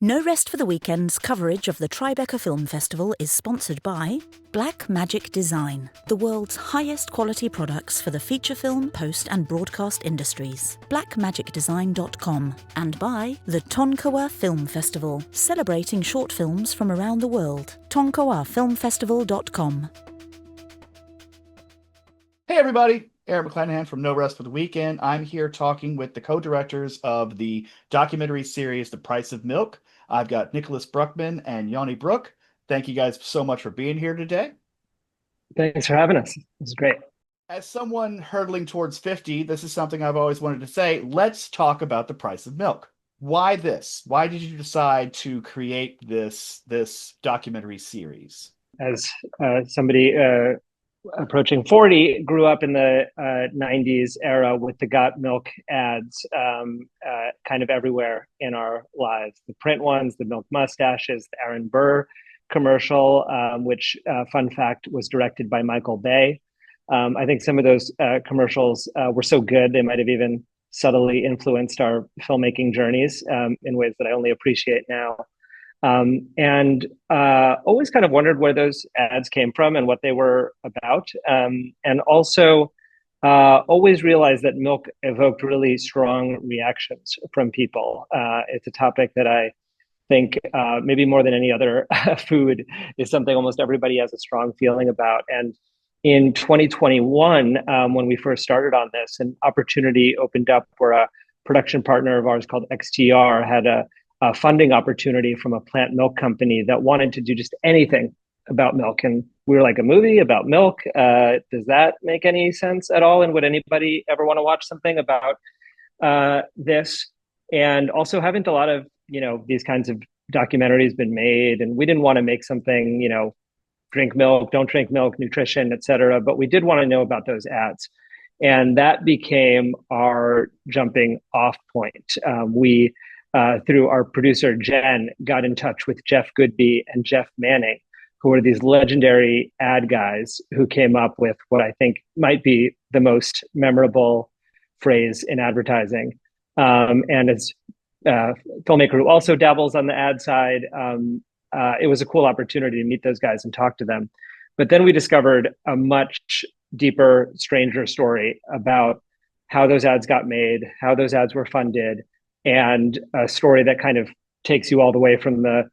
No Rest for the Weekend's coverage of the Tribeca Film Festival is sponsored by Blackmagic Design, the world's highest quality products for the feature film, post and broadcast industries. Blackmagicdesign.com, and by the Tonkawa Film Festival, celebrating short films from around the world. tonkawafilmfestival.com. Hey everybody, Aaron McClanahan from No Rest for the Weekend. I'm here talking with the co-directors of the documentary series The Price of Milk. I've got Nicholas Bruckman and Yoni Brook. Thank you guys so much for being here today. Thanks for having us. It's great. As someone hurtling towards 50, this is something I've always wanted to say. Let's talk about The Price of Milk. Why this? Why did you decide to create this documentary series? As somebody approaching 40, grew up in the 90s era with the Got Milk ads kind of everywhere in our lives. The print ones, the milk mustaches, the Aaron Burr commercial, which, fun fact, was directed by Michael Bay. I think some of those commercials were so good, they might have even subtly influenced our filmmaking journeys in ways that I only appreciate now. And always kind of wondered where those ads came from and what they were about. And also always realized that milk evoked really strong reactions from people. It's a topic that I think maybe more than any other food is something almost everybody has a strong feeling about. And in 2021, when we first started on this, an opportunity opened up where a production partner of ours called XTR had a funding opportunity from a plant milk company that wanted to do just anything about milk. And we were like, a movie about milk? Does that make any sense at all? And would anybody ever want to watch something about this? And also haven't a lot of, these kinds of documentaries been made? And we didn't want to make something, drink milk, don't drink milk, nutrition, et cetera. But we did want to know about those ads. And that became our jumping off point. We through our producer, Jen, got in touch with Jeff Godbey and Jeff Manning, who are these legendary ad guys who came up with what I think might be the most memorable phrase in advertising. And as a filmmaker who also dabbles on the ad side, it was a cool opportunity to meet those guys and talk to them. But then we discovered a much deeper, stranger story about how those ads got made, how those ads were funded, and a story that kind of takes you all the way from the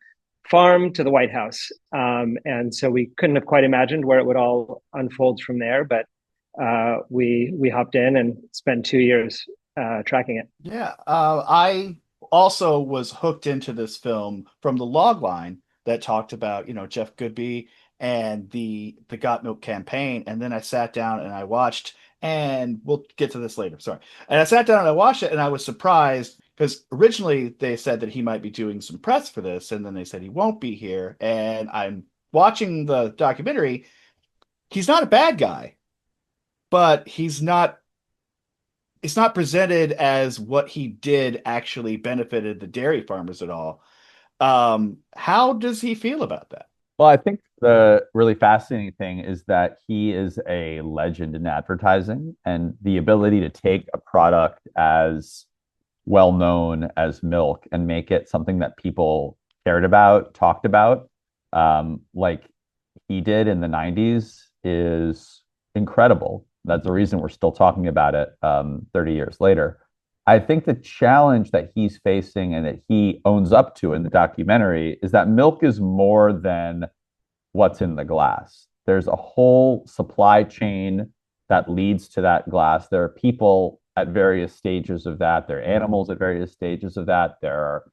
farm to the White House. And so we couldn't have quite imagined where it would all unfold from there, but we hopped in and spent 2 years tracking it. Yeah, I also was hooked into this film from the log line that talked about, Jeff Godbey and the Got Milk campaign. And then I sat down and I watched, and we'll get to this later, sorry. And I sat down and I watched it, and I was surprised because originally they said that he might be doing some press for this, and then they said he won't be here. And I'm watching the documentary. He's not a bad guy, but it's not presented as what he did actually benefited the dairy farmers at all. How does he feel about that? Well, I think the really fascinating thing is that he is a legend in advertising, and the ability to take a product as well known as milk and make it something that people cared about, talked about, like he did in the 90s is incredible. That's the reason we're still talking about it 30 years later. I think the challenge that he's facing and that he owns up to in the documentary is that milk is more than what's in the glass. There's a whole supply chain that leads to that glass. There are people at various stages of that. There are animals at various stages of that. There are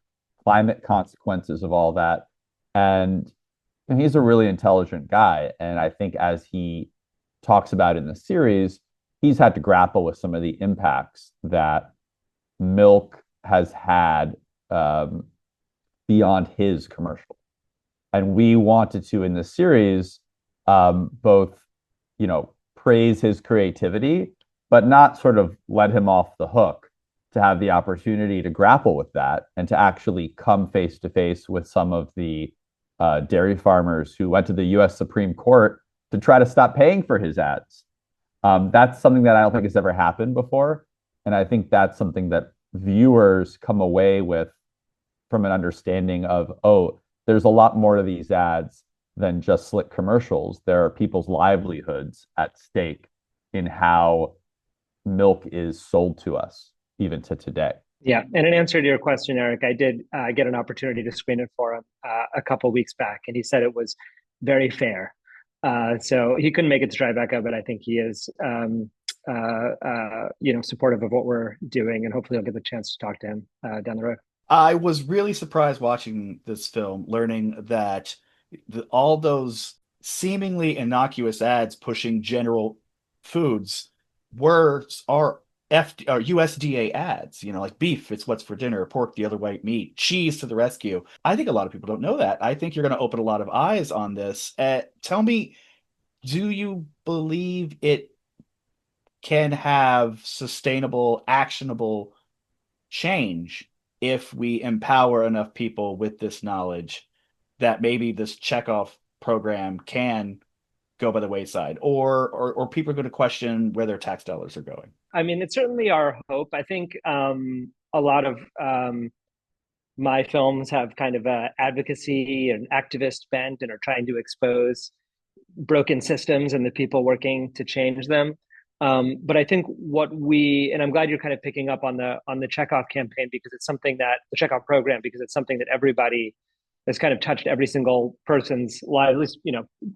climate consequences of all that. And he's a really intelligent guy. And I think as he talks about in the series, he's had to grapple with some of the impacts that milk has had beyond his commercial. And we wanted to, in the series, both, praise his creativity, but not sort of let him off the hook, to have the opportunity to grapple with that and to actually come face to face with some of the dairy farmers who went to the US Supreme Court to try to stop paying for his ads. That's something that I don't think has ever happened before. And I think that's something that viewers come away with from an understanding of, oh, there's a lot more to these ads than just slick commercials. There are people's livelihoods at stake in how milk is sold to us, even to today. Yeah, and in answer to your question, Eric, I did get an opportunity to screen it for him a couple weeks back, and he said it was very fair. So he couldn't make it to Tribeca, but I think he is, supportive of what we're doing, and hopefully I'll get the chance to talk to him down the road. I was really surprised watching this film, learning that all those seemingly innocuous ads pushing general foods are USDA ads, like beef, it's what's for dinner, pork, the other white meat, cheese to the rescue. I think a lot of people don't know that. I think you're going to open a lot of eyes on this. Tell me, do you believe it can have sustainable, actionable change if we empower enough people with this knowledge that maybe this checkoff program can go by the wayside, or people are going to question where their tax dollars are going? I mean, it's certainly our hope. I think a lot of my films have kind of a advocacy and activist bent and are trying to expose broken systems and the people working to change them. But I think and I'm glad you're kind of picking up on the checkoff campaign, because it's something that the checkoff program, because it's something that everybody has kind of touched every single person's life. At least,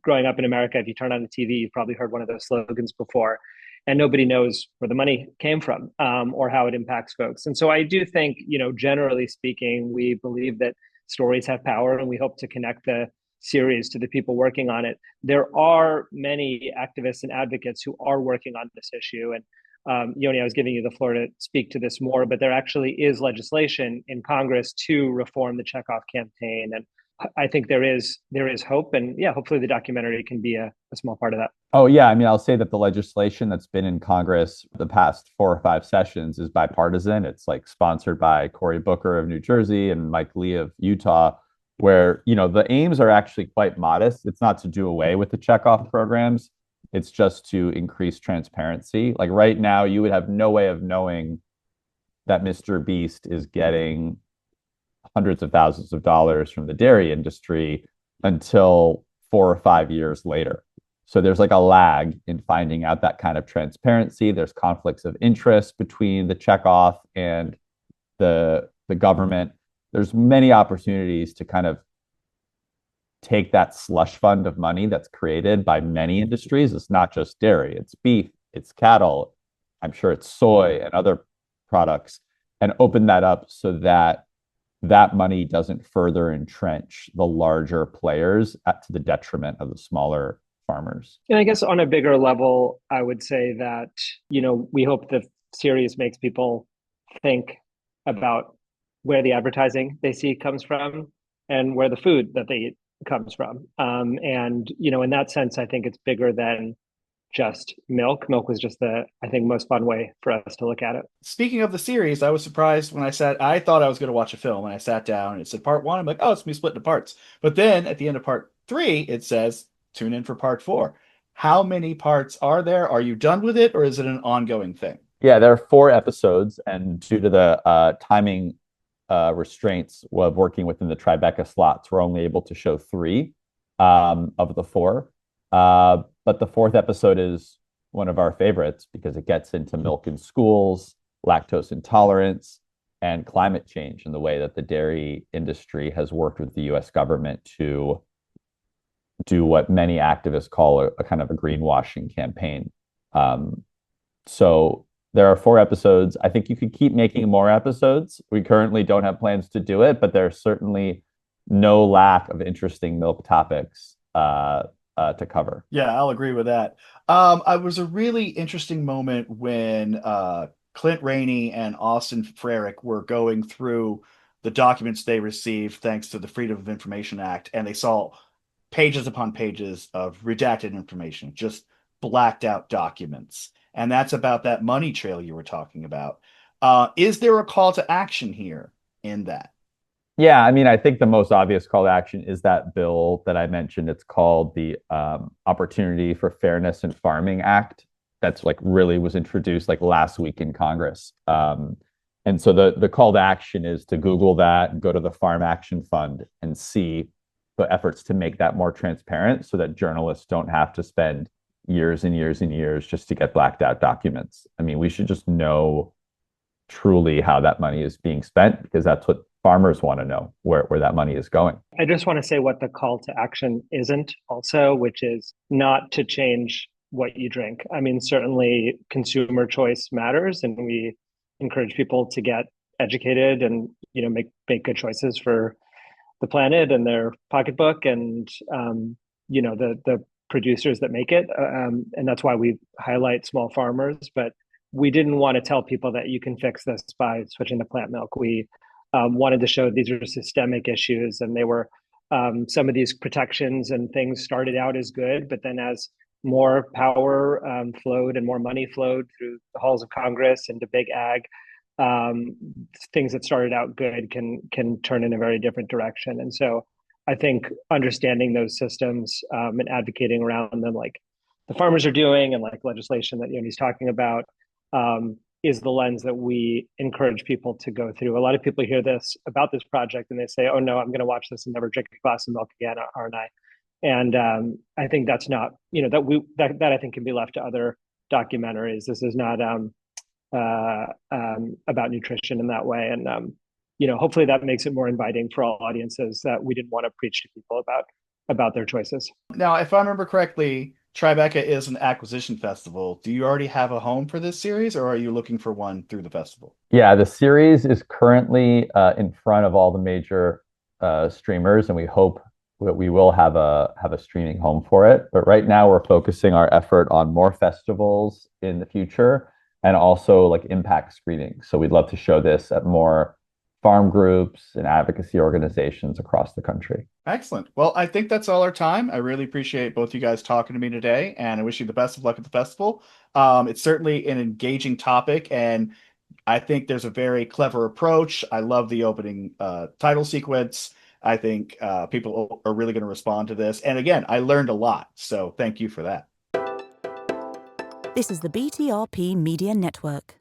growing up in America, if you turn on the TV, you've probably heard one of those slogans before, and nobody knows where the money came from or how it impacts folks. And so I do think, generally speaking, we believe that stories have power, and we hope to connect the series to the people working on it. There are many activists and advocates who are working on this issue. And Yoni, I was giving you the floor to speak to this more, but there actually is legislation in Congress to reform the checkoff campaign. And I think there is hope. And yeah, hopefully the documentary can be a small part of that. Oh, yeah. I mean, I'll say that the legislation that's been in Congress the past 4 or 5 sessions is bipartisan. It's like sponsored by Cory Booker of New Jersey and Mike Lee of Utah, where, the aims are actually quite modest. It's not to do away with the checkoff programs. It's just to increase transparency. Like right now, you would have no way of knowing that Mr. Beast is getting hundreds of thousands of dollars from the dairy industry until 4 or 5 years later. So there's like a lag in finding out that kind of transparency. There's conflicts of interest between the checkoff and the government. There's many opportunities to kind of take that slush fund of money that's created by many industries. It's not just dairy, it's beef, it's cattle, I'm sure it's soy and other products, and open that up so that that money doesn't further entrench the larger players to the detriment of the smaller farmers. And I guess on a bigger level, I would say that, we hope the series makes people think about where the advertising they see comes from and where the food that they eat comes from. And, in that sense, I think it's bigger than just milk. Milk was just the, I think, most fun way for us to look at it. Speaking of the series, I was surprised when I thought I was going to watch a film, and I sat down and it said part 1. I'm like, oh, it's me split into parts. But then at the end of part 3, it says, tune in for part 4. How many parts are there? Are you done with it, or is it an ongoing thing? Yeah, there are 4 episodes, and due to the timing restraints of working within the Tribeca slots, we're only able to show 3 of the 4. But the 4th episode is one of our favorites because it gets into milk in schools, lactose intolerance, and climate change, and the way that the dairy industry has worked with the US government to do what many activists call a kind of a greenwashing campaign. So there are 4 episodes. I think you could keep making more episodes. We currently don't have plans to do it, but there's certainly no lack of interesting milk topics to cover. Yeah, I'll agree with that. It was a really interesting moment when Clint Rainey and Austin Frerick were going through the documents they received thanks to the Freedom of Information Act, and they saw pages upon pages of redacted information, just blacked out documents. And that's about that money trail you were talking about. Is there a call to action here in that? Yeah, I mean, I think the most obvious call to action is that bill that I mentioned. It's called the Opportunity for Fairness in Farming Act. That's like really was introduced like last week in Congress. And And so the call to action is to Google that and go to the Farm Action Fund and see the efforts to make that more transparent so that journalists don't have to spend years and years and years just to get blacked out documents. I mean, we should just know truly how that money is being spent, because that's what farmers want to know, where that money is going. I just want to say what the call to action isn't also, which is not to change what you drink. I mean, certainly consumer choice matters, and we encourage people to get educated and, you know, make good choices for the planet and their pocketbook and, you know, the producers that make it. And that's why we highlight small farmers. But we didn't want to tell people that you can fix this by switching to plant milk. We wanted to show these are systemic issues, and they were some of these protections and things started out as good, but then as more power flowed and more money flowed through the halls of Congress into big ag, things that started out good can turn in a very different direction. And so I think understanding those systems and advocating around them, like the farmers are doing, and like legislation that Yoni's talking about, is the lens that we encourage people to go through. A lot of people hear this about this project and they say, "Oh no, I'm going to watch this and never drink a glass of milk again, aren't I?" And I think that's not, you know, that I think can be left to other documentaries. This is not about nutrition in that way, and you know, hopefully that makes it more inviting for all audiences, that we didn't want to preach to people about their choices. Now, if I remember correctly, Tribeca is an acquisition festival. Do you already have a home for this series, or are you looking for one through the festival? Yeah, the series is currently in front of all the major streamers, and we hope that we will have a streaming home for it. But right now, we're focusing our effort on more festivals in the future, and also like impact screening. So we'd love to show this at more farm groups and advocacy organizations across the country. Excellent. Well, I think that's all our time. I really appreciate both you guys talking to me today, and I wish you the best of luck at the festival. It's certainly an engaging topic, and I think there's a very clever approach. I love the opening title sequence. I think people are really going to respond to this. And again, I learned a lot, so thank you for that. This is the BTRP Media Network.